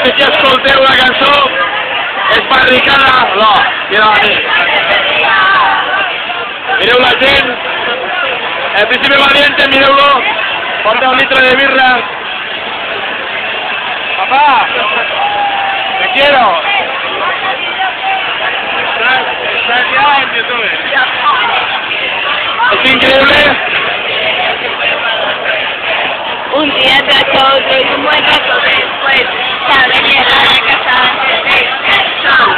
sé si escolteu la cançó, és barricada, no, mira la nit. Mireu la gent, el Príncipe Valiente, mireu-lo, porta un litre de birra. Papá, te quiero. Estás ya en YouTube. Es increíble. Un día tras otro y un buen rato después, saben llegar a casa antes del sol.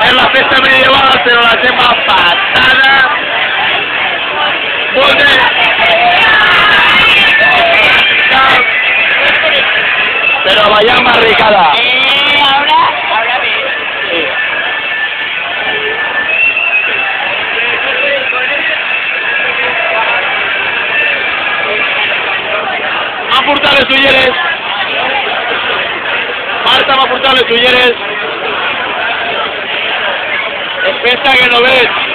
Es la festa medieval, pero la hacemos patada. Pero vaya barricada. Ahora ves. Sí. Va a portar les ulleres. Marta va a portar les ulleres. Es festa que no ves.